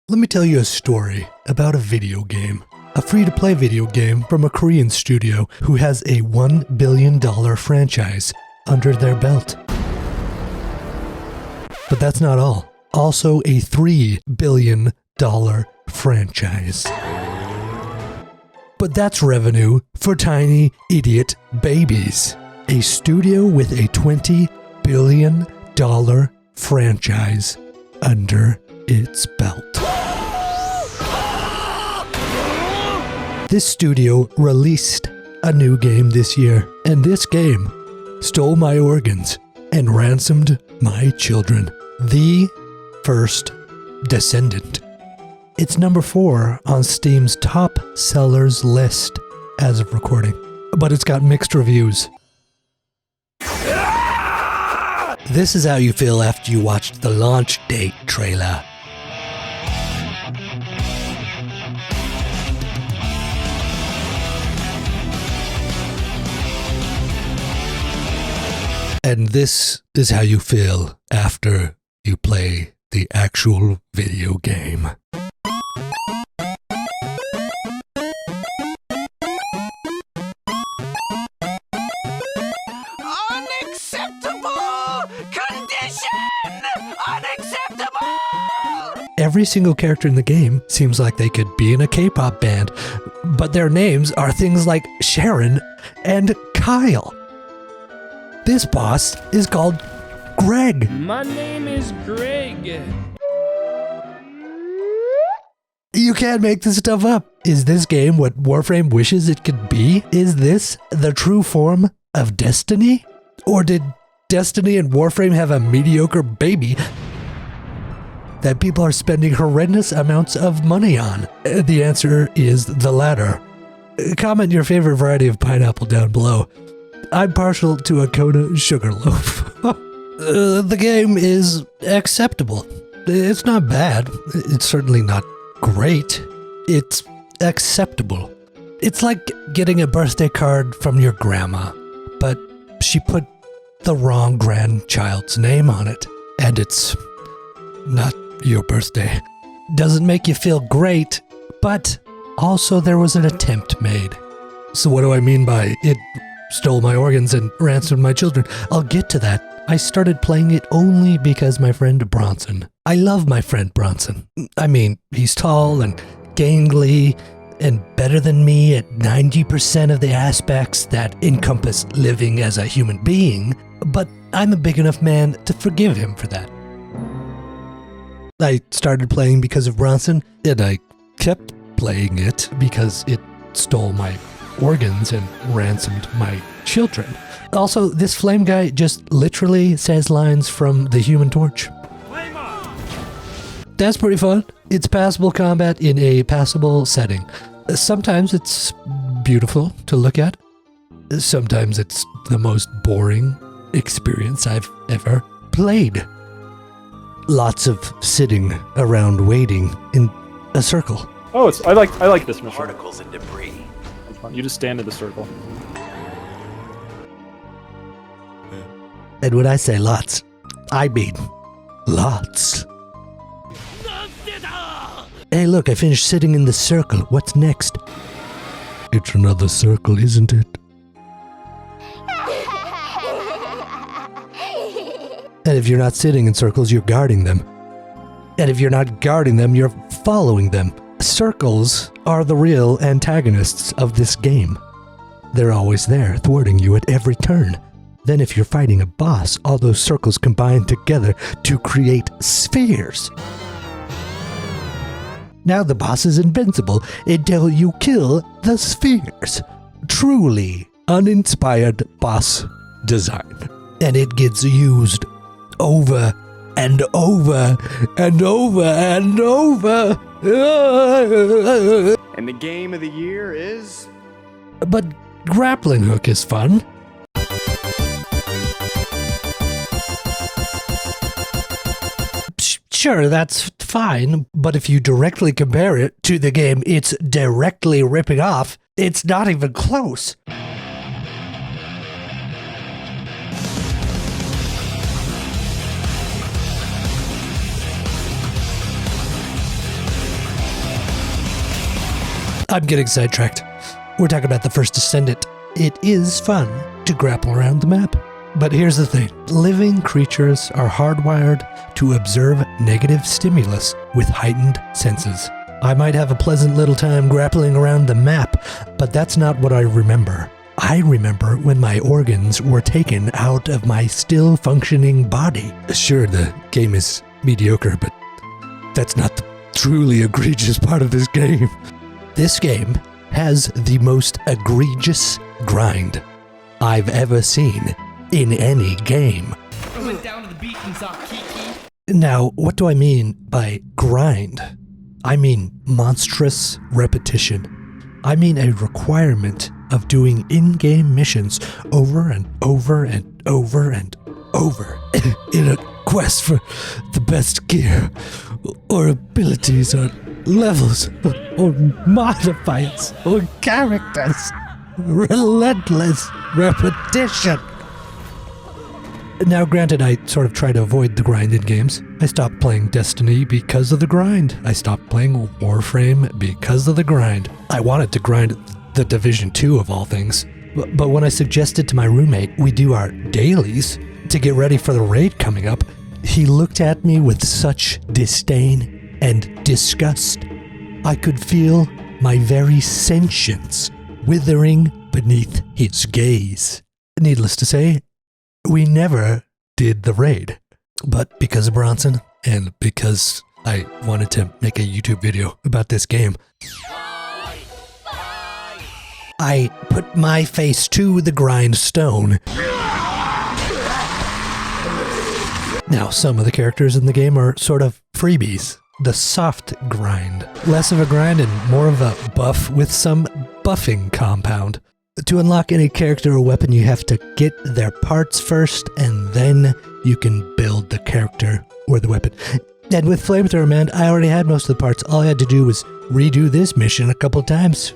Let me tell you a story about a video game. A free-to-play video game from a Korean studio who has a $1 billion franchise under their belt. But that's not all. Also a $3 billion franchise. But that's revenue for tiny idiot babies. A studio with a $20 billion franchise under its belt. This studio released a new game this year, and this game stole my organs and ransomed my children. The First Descendant. It's number 4 on Steam's top sellers list as of recording, but it's got mixed reviews. This is how you feel after you watched the launch date trailer. And this is how you feel after you play the actual video game. Unacceptable condition! Unacceptable! Every single character in the game seems like they could be in a K-pop band, but their names are things like Sharon and Kyle. This boss is called Greg. My name is Greg. You can't make this stuff up. Is this game what Warframe wishes it could be? Is this the true form of Destiny? Or did Destiny and Warframe have a mediocre baby that people are spending horrendous amounts of money on? The answer is the latter. Comment your favorite variety of pineapple down below. I'm partial to a Kona Sugarloaf. The game is acceptable. It's not bad. It's certainly not great. It's acceptable. It's like getting a birthday card from your grandma, but she put the wrong grandchild's name on it, and it's not your birthday. Doesn't make you feel great, but also there was an attempt made. So what do I mean by it stole my organs and ransomed my children? I'll get to that. I started playing it only because my friend Bronson. I love my friend Bronson. I mean, he's tall and gangly and better than me at 90% of the aspects that encompass living as a human being, but I'm a big enough man to forgive him for that. I started playing because of Bronson, and I kept playing it because it stole my organs and ransomed my children. Also, this flame guy just literally says lines from The Human Torch. Flame on! That's pretty fun. It's passable combat in a passable setting. Sometimes it's beautiful to look at. Sometimes it's the most boring experience I've ever played. Lots of sitting around waiting in a circle. Oh, I like this mission. Particles and debris. You just stand in the circle. And when I say lots, I mean lots. Hey, look, I finished sitting in the circle. What's next? It's another circle, isn't it? And if you're not sitting in circles, you're guarding them. And if you're not guarding them, you're following them. Circles are the real antagonists of this game. They're always there, thwarting you at every turn. Then if you're fighting a boss, all those circles combine together to create spheres. Now the boss is invincible until you kill the spheres. Truly uninspired boss design. And it gets used over and over and over and over. And the game of the year is? But grappling hook is fun. Sure, that's fine, but if you directly compare it to the game it's directly ripping off, it's not even close. I'm getting sidetracked. We're talking about the first Descendant. It is fun to grapple around the map. But here's the thing. Living creatures are hardwired to observe negative stimulus with heightened senses. I might have a pleasant little time grappling around the map, but that's not what I remember. I remember when my organs were taken out of my still functioning body. Sure, the game is mediocre, but that's not the truly egregious part of this game. This game has the most egregious grind I've ever seen in any game. I went down to the beach and saw Kiki. Now, what do I mean by grind? I mean monstrous repetition. I mean a requirement of doing in-game missions over and over and over and over in a quest for the best gear or abilities or levels or modifiers or characters. Relentless repetition. Now, granted, I sort of try to avoid the grind in games. I stopped playing Destiny because of the grind. I stopped playing Warframe because of the grind. I wanted to grind the Division 2 of all things. But when I suggested to my roommate we do our dailies to get ready for the raid coming up, he looked at me with such disdain and disgust. I could feel my very sentience withering beneath his gaze. Needless to say, we never did the raid. But because of Bronson, and because I wanted to make a YouTube video about this game, I put my face to the grindstone. Now, some of the characters in the game are sort of freebies. The soft grind. Less of a grind and more of a buff with some buffing compound. To unlock any character or weapon, you have to get their parts first, and then you can build the character or the weapon. And with Flamethrower Man, I already had most of the parts. All I had to do was redo this mission a couple times.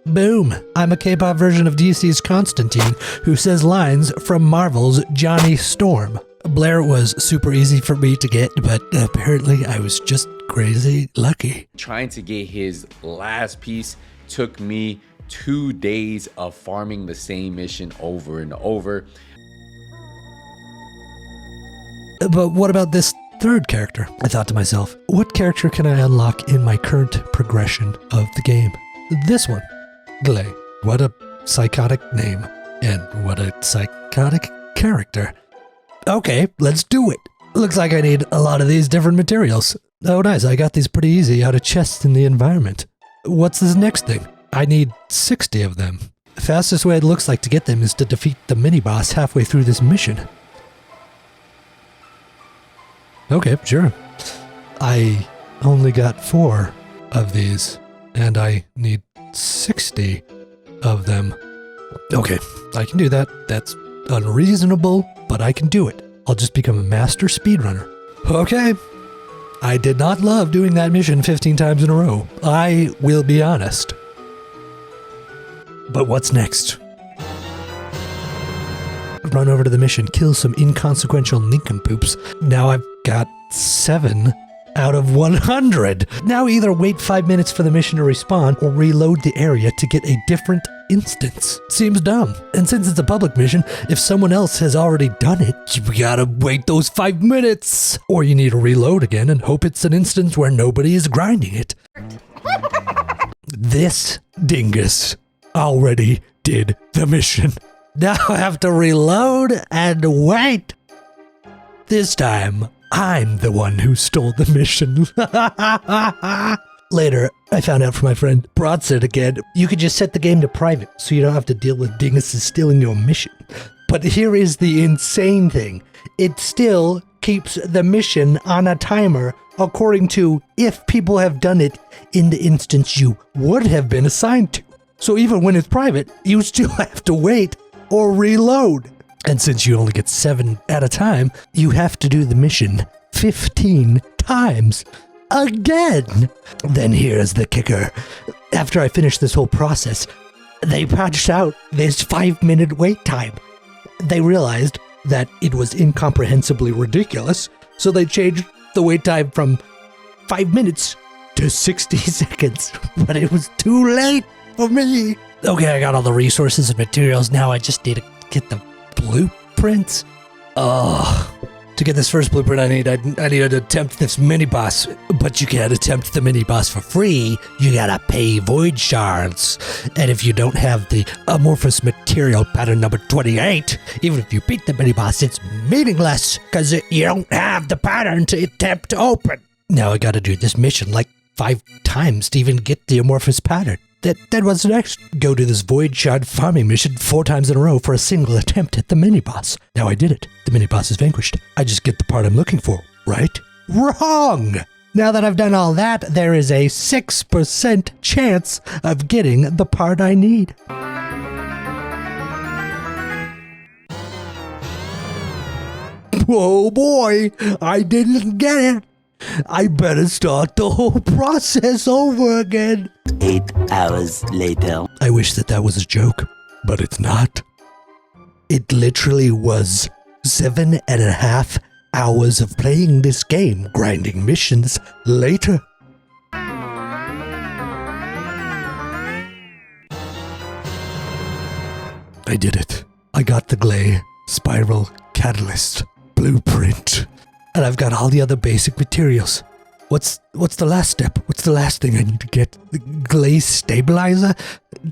Boom! I'm a K-pop version of DC's Constantine, who says lines from Marvel's Johnny Storm. Blair was super easy for me to get, but apparently I was just crazy lucky. Trying to get his last piece took me 2 days of farming the same mission over and over. But what about this third character? I thought to myself, what character can I unlock in my current progression of the game? This one. Glay. What a psychotic name. And what a psychotic character. Okay, let's do it. Looks like I need a lot of these different materials. Oh nice, I got these pretty easy out of chests in the environment. What's this next thing? I need 60 of them. The fastest way it looks like to get them is to defeat the mini-boss halfway through this mission. Okay, sure. I only got 4 of these, and I need 60 of them. Okay, I can do that. That's unreasonable, but I can do it. I'll just become a master speedrunner. Okay. I did not love doing that mission 15 times in a row. I will be honest. But what's next? Run over to the mission, kill some inconsequential nincompoops. Now I've got 7 out of 100. Now either wait 5 minutes for the mission to respawn or reload the area to get a different instance. Seems dumb. And since it's a public mission, if someone else has already done it, you gotta wait those 5 minutes. Or you need to reload again and hope it's an instance where nobody is grinding it. This dingus already did the mission. Now I have to reload and wait. This time, I'm the one who stole the mission. Later, I found out from my friend Bronson again, you could just set the game to private so you don't have to deal with dinguses stealing your mission. But here is the insane thing. It still keeps the mission on a timer according to if people have done it in the instance you would have been assigned to. So even when it's private, you still have to wait or reload. And since you only get 7 at a time, you have to do the mission 15 times. Again! Then here's the kicker. After I finished this whole process, they patched out this 5-minute wait time. They realized that it was incomprehensibly ridiculous, so they changed the wait time from 5 minutes to 60 seconds, but it was too late for me. Okay, I got all the resources and materials. Now I just need to get the blueprints. To get this first blueprint, I need to attempt this mini-boss. But you can't attempt the mini-boss for free. You gotta pay void shards. And if you don't have the amorphous material pattern number 28, even if you beat the mini-boss, it's meaningless, because you don't have the pattern to attempt to open. Now I gotta do this mission like 5 times to even get the amorphous pattern. That was next. Go to this void shard farming mission 4 times in a row for a single attempt at the mini-boss. Now I did it. The mini-boss is vanquished. I just get the part I'm looking for, right? Wrong! Now that I've done all that, there is a 6% chance of getting the part I need. Oh boy, I didn't get it. I better start the whole process over again. 8 hours later. I wish that was a joke, but it's not. It literally was 7.5 hours of playing this game, grinding missions later. I did it. I got the Glay Spiral Catalyst blueprint. And I've got all the other basic materials. What's the last step? What's the last thing I need to get? The glaze stabilizer?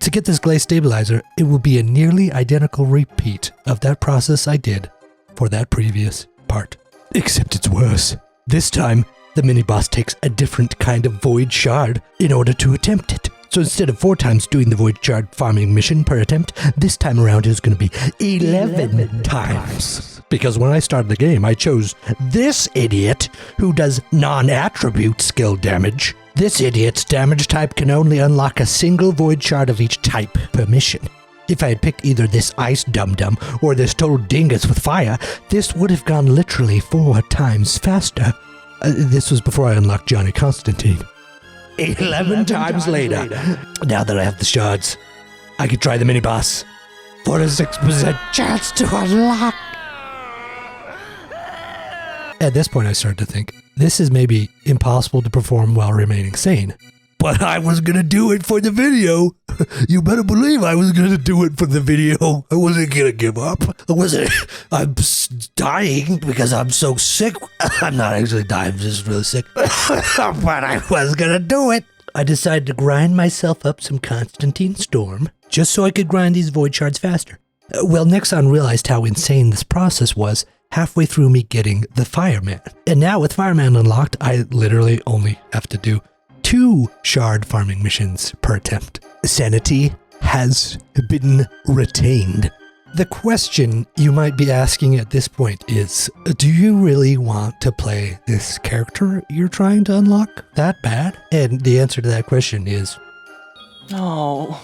To get this glaze stabilizer, it will be a nearly identical repeat of that process I did for that previous part. Except it's worse. This time, the mini-boss takes a different kind of void shard in order to attempt it. So instead of 4 times doing the void shard farming mission per attempt, this time around it's going to be 11 times. Because when I started the game, I chose this idiot who does non-attribute skill damage. This idiot's damage type can only unlock a single void shard of each type per mission. If I had picked either this ice dum-dum or this total dingus with fire, this would have gone literally 4 times faster. This was before I unlocked Johnny Constantine. 11 times later. Now that I have the shards, I could try the mini-boss for a 6% chance to unlock. At this point, I started to think, this is maybe impossible to perform while remaining sane. But I was going to do it for the video. You better believe I was going to do it for the video. I wasn't going to give up. I'm dying because I'm so sick. I'm not actually dying, I'm just really sick. But I was going to do it. I decided to grind myself up some Constantine Storm just so I could grind these void shards faster. Well, Nixon realized how insane this process was halfway through me getting the Fireman. And now with Fireman unlocked, I literally only have to do 2 shard farming missions per attempt. Sanity has been retained. The question you might be asking at this point is, do you really want to play this character you're trying to unlock that bad? And the answer to that question is no.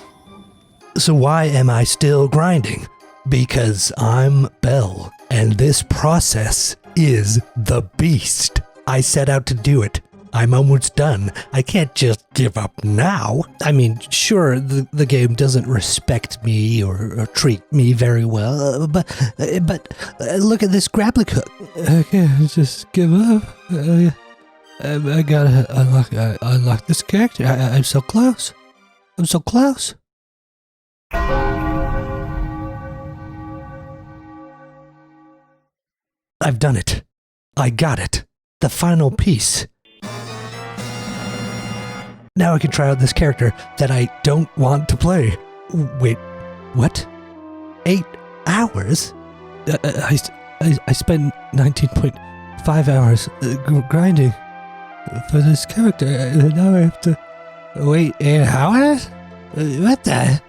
So why am I still grinding? Because I'm Belle, and this process is the beast. I set out to do it. I'm almost done. I can't just give up now. I mean, sure, the game doesn't respect me or treat me very well, but look at this grappling hook. I can't just give up. I gotta unlock this character. I'm so close. I'm so close. I've done it. I got it. The final piece. Now I can try out this character that I don't want to play. Wait, what? 8 hours? I spent 19.5 hours grinding for this character. Now I have to wait 8 hours? What the?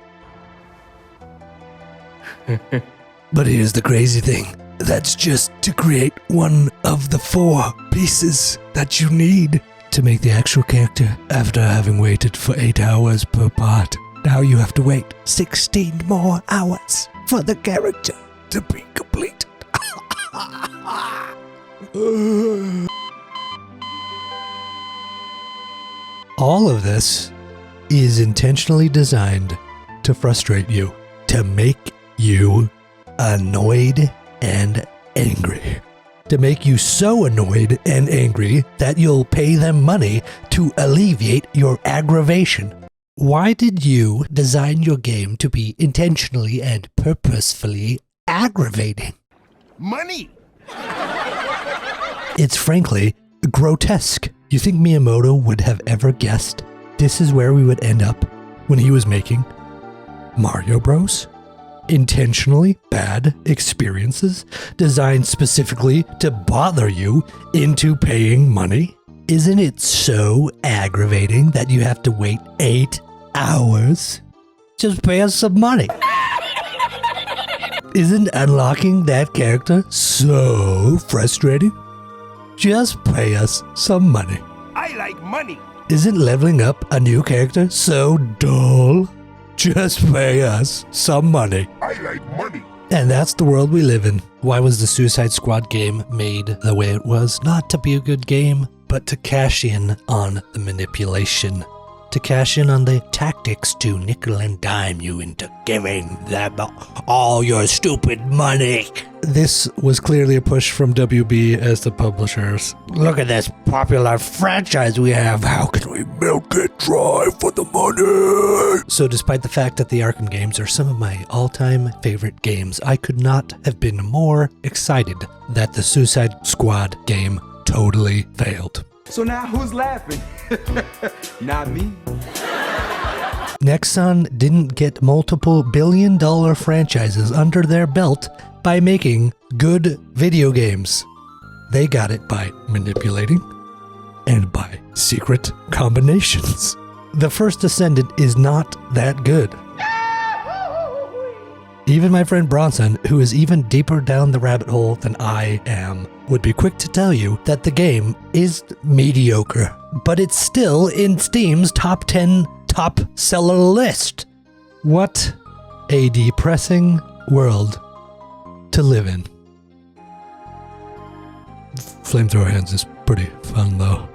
But here's the crazy thing. That's just to create one of the 4 pieces that you need to make the actual character. After having waited for 8 hours per part, now you have to wait 16 more hours for the character to be completed. All of this is intentionally designed to frustrate you, to make you annoyed and angry. to make you so annoyed and angry that you'll pay them money to alleviate your aggravation. Why did you design your game to be intentionally and purposefully aggravating? Money! It's frankly grotesque. You think Miyamoto would have ever guessed this is where we would end up when he was making Mario Bros? Intentionally bad experiences designed specifically to bother you into paying money? Isn't it so aggravating that you have to wait 8 hours? Just pay us some money. Isn't unlocking that character so frustrating? Just pay us some money. I like money. Isn't leveling up a new character so dull? Just pay us some money. I like money. And that's the world we live in. Why was the Suicide Squad game made the way it was? Not to be a good game, but to cash in on the manipulation. To cash in on the tactics to nickel and dime you into giving them all your stupid money. This was clearly a push from WB as the publishers. Look at this popular franchise we have. How can we milk it dry for the money? So despite the fact that the Arkham games are some of my all-time favorite games, I could not have been more excited that the Suicide Squad game totally failed. So now who's laughing? Not me. Nexon didn't get multiple billion-dollar franchises under their belt by making good video games. They got it by manipulating and by secret combinations. The first Descendant is not that good. Even my friend Bronson, who is even deeper down the rabbit hole than I am, would be quick to tell you that the game is mediocre, but it's still in Steam's top 10 top seller list. What a depressing world to live in. Flamethrower Hands is pretty fun though.